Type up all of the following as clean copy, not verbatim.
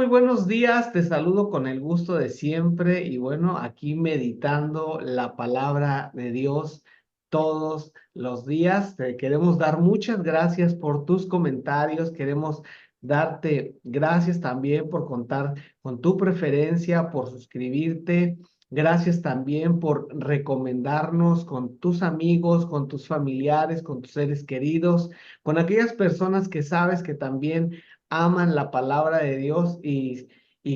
buenos días, te saludo con el gusto de siempre y bueno, aquí meditando la palabra de Dios todos los días. Te queremos dar muchas gracias por tus comentarios, queremos darte gracias también por contar con tu preferencia, por suscribirte. Gracias también por recomendarnos con tus amigos, con tus familiares, con tus seres queridos, con aquellas personas que sabes que también aman la palabra de Dios y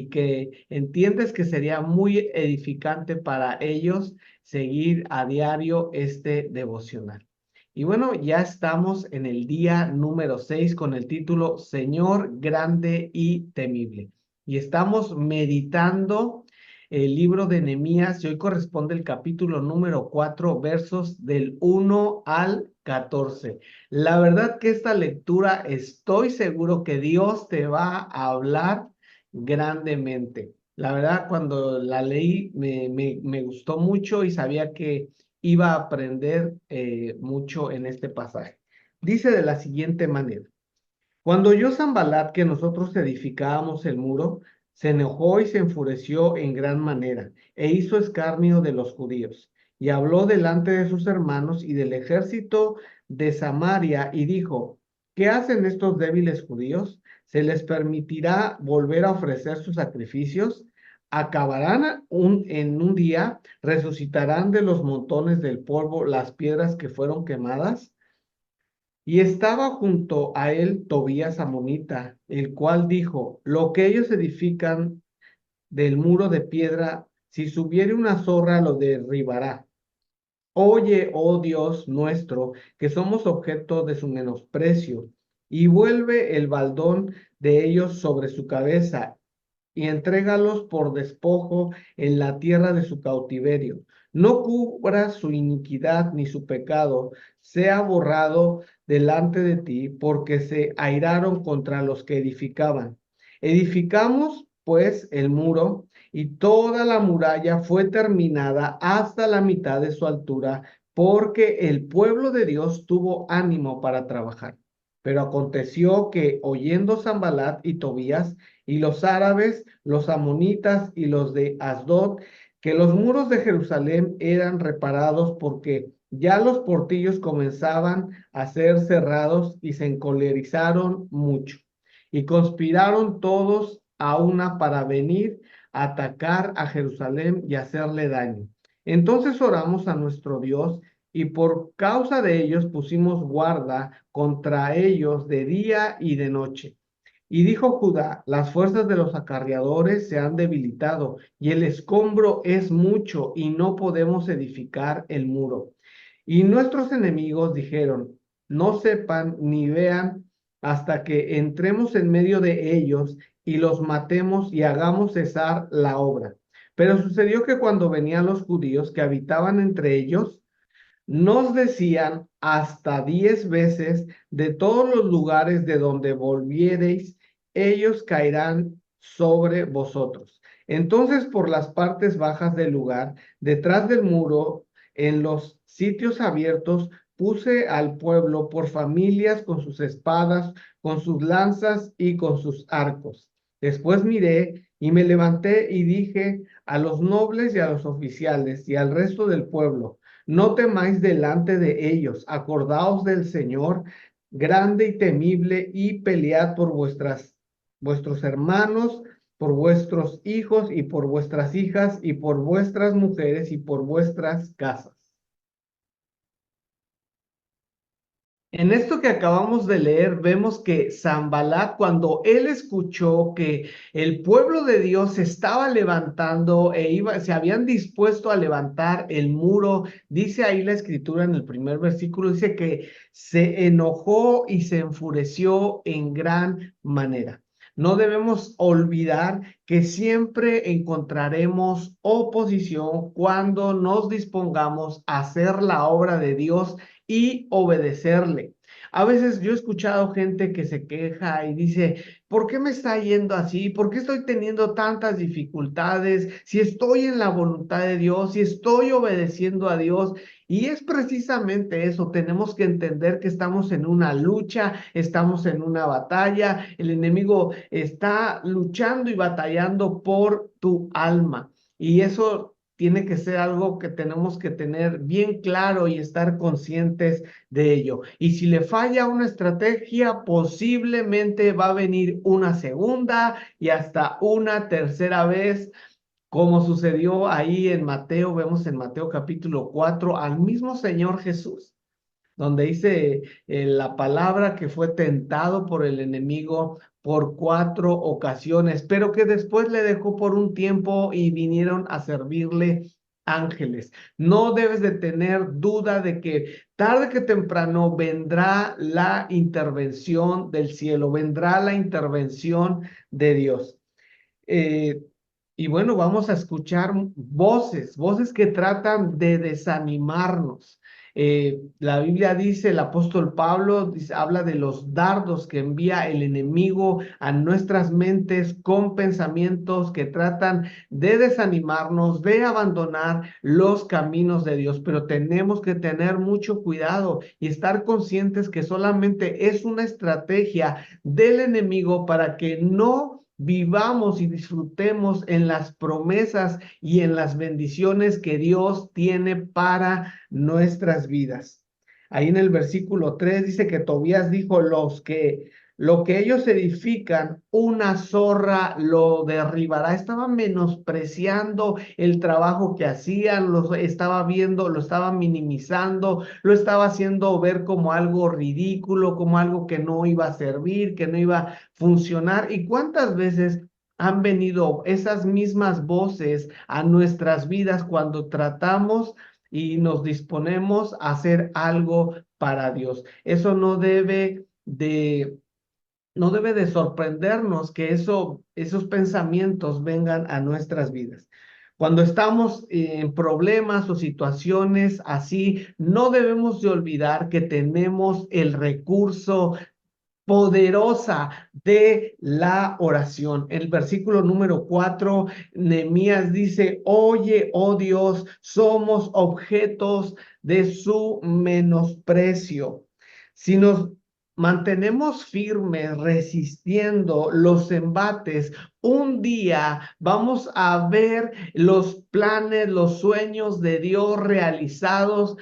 que entiendes que sería muy edificante para ellos seguir a diario este devocional. Y bueno, ya estamos en el día número 6 con el título Señor grande y temible. Y estamos meditando el libro de Nehemías y hoy corresponde el capítulo número 4, versos del 1 al 14. La verdad que esta lectura estoy seguro que Dios te va a hablar grandemente. La verdad, cuando la leí me gustó mucho y sabía que iba a aprender mucho en este pasaje. Dice de la siguiente manera. Cuando oyó Sanballat que nosotros edificábamos el muro, se enojó y se enfureció en gran manera, e hizo escarnio de los judíos, y habló delante de sus hermanos y del ejército de Samaria, y dijo, ¿qué hacen estos débiles judíos? ¿Se les permitirá volver a ofrecer sus sacrificios? ¿Acabarán en un día? ¿Resucitarán de los montones del polvo las piedras que fueron quemadas? Y estaba junto a él Tobías amonita, el cual dijo, lo que ellos edifican del muro de piedra, si subiere una zorra lo derribará. Oye, oh Dios nuestro, que somos objeto de su menosprecio, y vuelve el baldón de ellos sobre su cabeza, y entrégalos por despojo en la tierra de su cautiverio. No cubra su iniquidad ni su pecado, sea borrado delante de ti, porque se airaron contra los que edificaban. Edificamos, pues, el muro, y toda la muralla fue terminada hasta la mitad de su altura, porque el pueblo de Dios tuvo ánimo para trabajar. Pero aconteció que, oyendo Sanballat y Tobías, y los árabes, los amonitas y los de Asdod, que los muros de Jerusalén eran reparados porque ya los portillos comenzaban a ser cerrados y se encolerizaron mucho. Y conspiraron todos a una para venir a atacar a Jerusalén y hacerle daño. Entonces oramos a nuestro Dios y por causa de ellos pusimos guarda contra ellos de día y de noche. Y dijo Judá, las fuerzas de los acarreadores se han debilitado y el escombro es mucho y no podemos edificar el muro. Y nuestros enemigos dijeron, no sepan ni vean hasta que entremos en medio de ellos y los matemos y hagamos cesar la obra. Pero sucedió que cuando venían los judíos que habitaban entre ellos, nos decían hasta 10 veces de todos los lugares de donde volviereis, ellos caerán sobre vosotros. Entonces, por las partes bajas del lugar, detrás del muro, en los sitios abiertos, puse al pueblo por familias con sus espadas, con sus lanzas y con sus arcos. Después miré y me levanté y dije a los nobles y a los oficiales y al resto del pueblo, no temáis delante de ellos, acordaos del Señor grande y temible y pelead por vuestros hermanos, por vuestros hijos y por vuestras hijas y por vuestras mujeres y por vuestras casas. En esto que acabamos de leer, vemos que Sanballat, cuando él escuchó que el pueblo de Dios se estaba levantando se habían dispuesto a levantar el muro, dice ahí la escritura en el primer versículo, dice que se enojó y se enfureció en gran manera. No debemos olvidar que siempre encontraremos oposición cuando nos dispongamos a hacer la obra de Dios y obedecerle. A veces yo he escuchado gente que se queja y dice, ¿por qué me está yendo así? ¿Por qué estoy teniendo tantas dificultades? Si estoy en la voluntad de Dios, si estoy obedeciendo a Dios. Y es precisamente eso, tenemos que entender que estamos en una lucha, estamos en una batalla, el enemigo está luchando y batallando por tu alma. Y eso tiene que ser algo que tenemos que tener bien claro y estar conscientes de ello. Y si le falla una estrategia, posiblemente va a venir una segunda y hasta una tercera vez, como sucedió ahí en Mateo. Vemos en Mateo capítulo 4 al mismo Señor Jesús, donde dice la palabra que fue tentado por el enemigo por 4 ocasiones, pero que después le dejó por un tiempo y vinieron a servirle ángeles. No debes de tener duda de que tarde que temprano vendrá la intervención del cielo, vendrá la intervención de Dios. Eh, y bueno, vamos a escuchar voces que tratan de desanimarnos. La Biblia dice, el apóstol Pablo habla de los dardos que envía el enemigo a nuestras mentes con pensamientos que tratan de desanimarnos, de abandonar los caminos de Dios. Pero tenemos que tener mucho cuidado y estar conscientes que solamente es una estrategia del enemigo para que no vivamos y disfrutemos en las promesas y en las bendiciones que Dios tiene para nuestras vidas. Ahí en el versículo 3 dice que Tobías dijo, lo que ellos edifican, una zorra lo derribará. Estaba menospreciando el trabajo que hacían, lo estaba viendo, lo estaba minimizando, lo estaba haciendo ver como algo ridículo, como algo que no iba a servir, que no iba a funcionar. ¿Y cuántas veces han venido esas mismas voces a nuestras vidas cuando tratamos y nos disponemos a hacer algo para Dios? Eso no debe de sorprendernos que esos pensamientos vengan a nuestras vidas. Cuando estamos en problemas o situaciones así, no debemos de olvidar que tenemos el recurso poderosa de la oración. El versículo número 4, Nehemías dice, oye, oh Dios, somos objetos de su menosprecio. Si nos mantenemos firmes resistiendo los embates, un día vamos a ver los planes, los sueños de Dios realizados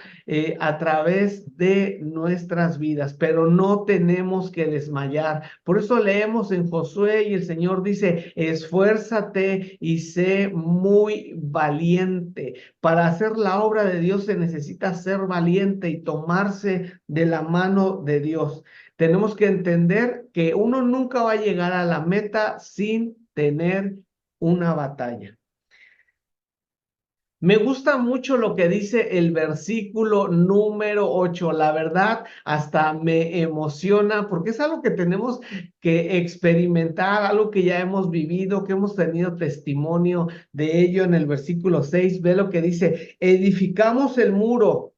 a través de nuestras vidas, pero no tenemos que desmayar. Por eso leemos en Josué y el Señor dice, esfuérzate y sé muy valiente. Para hacer la obra de Dios se necesita ser valiente y tomarse de la mano de Dios. Tenemos que entender que uno nunca va a llegar a la meta sin tener una batalla. Me gusta mucho lo que dice el versículo número 8. La verdad, hasta me emociona porque es algo que tenemos que experimentar, algo que ya hemos vivido, que hemos tenido testimonio de ello en el versículo 6. Ve lo que dice, edificamos el muro,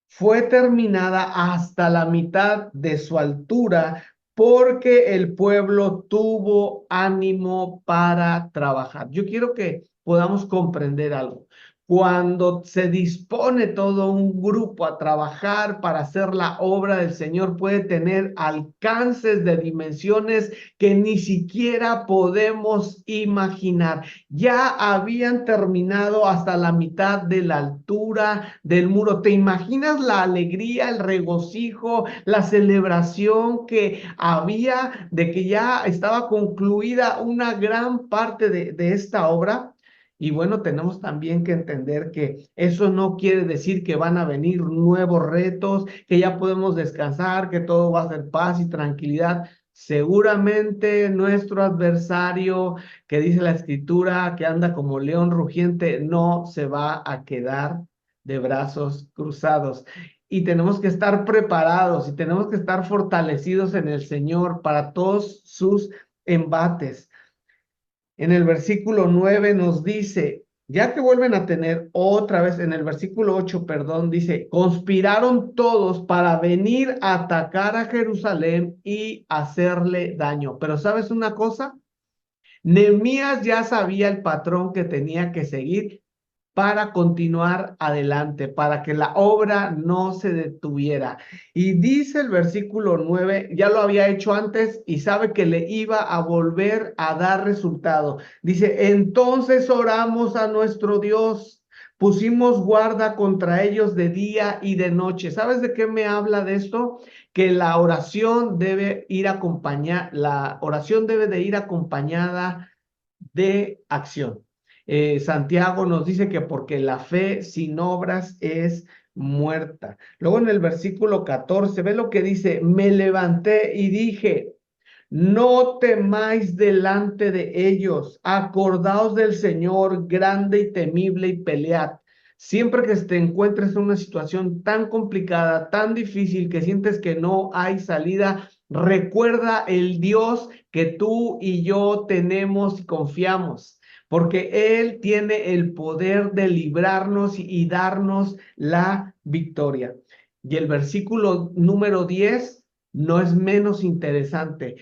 fue terminada hasta la mitad de su altura porque el pueblo tuvo ánimo para trabajar. Yo quiero que podamos comprender algo. Cuando se dispone todo un grupo a trabajar para hacer la obra del Señor, puede tener alcances de dimensiones que ni siquiera podemos imaginar. Ya habían terminado hasta la mitad de la altura del muro. ¿Te imaginas la alegría, el regocijo, la celebración que había de que ya estaba concluida una gran parte de esta obra? Y bueno, tenemos también que entender que eso no quiere decir que van a venir nuevos retos, que ya podemos descansar, que todo va a ser paz y tranquilidad. Seguramente nuestro adversario, que dice la escritura, que anda como león rugiente, no se va a quedar de brazos cruzados. Y tenemos que estar preparados y tenemos que estar fortalecidos en el Señor para todos sus embates. En el versículo 9 nos dice, Ya que vuelven a tener otra vez en el versículo 8, perdón, dice, conspiraron todos para venir a atacar a Jerusalén y hacerle daño. Pero ¿sabes una cosa? Nehemías ya sabía el patrón que tenía que seguir para continuar adelante, para que la obra no se detuviera. Y dice el versículo 9, ya lo había hecho antes y sabe que le iba a volver a dar resultado. Dice, entonces oramos a nuestro Dios, pusimos guarda contra ellos de día y de noche. ¿Sabes de qué me habla de esto? Que la oración debe ir acompañada, la oración debe de ir acompañada de acción. Santiago nos dice que porque la fe sin obras es muerta. Luego en el versículo 14, ve lo que dice, me levanté y dije, no temáis delante de ellos, acordaos del Señor grande y temible y pelead. Siempre que te encuentres en una situación tan complicada, tan difícil, que sientes que no hay salida, recuerda el Dios que tú y yo tenemos y confiamos, porque Él tiene el poder de librarnos y darnos la victoria. Y el versículo número 10 no es menos interesante.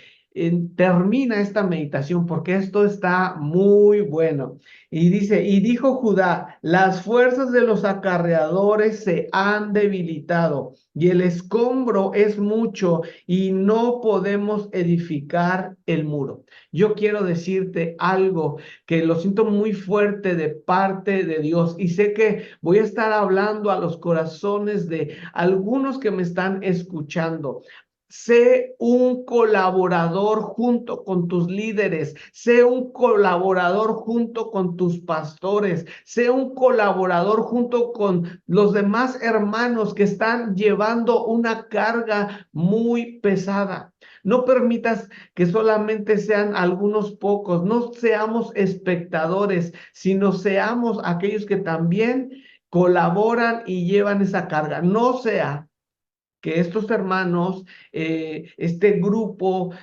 Termina esta meditación porque esto está muy bueno. Y dice, y dijo Judá, las fuerzas de los acarreadores se han debilitado y el escombro es mucho y no podemos edificar el muro. Yo quiero decirte algo que lo siento muy fuerte de parte de Dios y sé que voy a estar hablando a los corazones de algunos que me están escuchando. Sé un colaborador junto con tus líderes, sé un colaborador junto con tus pastores, sé un colaborador junto con los demás hermanos que están llevando una carga muy pesada. No permitas que solamente sean algunos pocos, no seamos espectadores, sino seamos aquellos que también colaboran y llevan esa carga. No sea que estos hermanos, este grupo,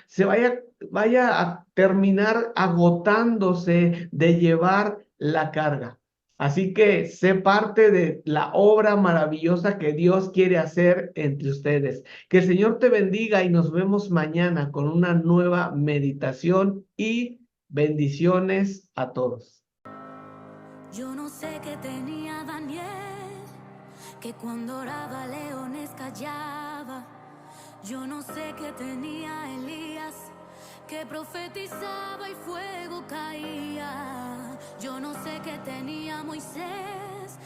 vaya a terminar agotándose de llevar la carga. Así que sé parte de la obra maravillosa que Dios quiere hacer entre ustedes. Que el Señor te bendiga y nos vemos mañana con una nueva meditación y bendiciones a todos. Yo no sé qué tenía Daniel, que cuando oraba leones callaba. Yo no sé qué tenía Elías, que profetizaba y fuego caía. Yo no sé qué tenía Moisés,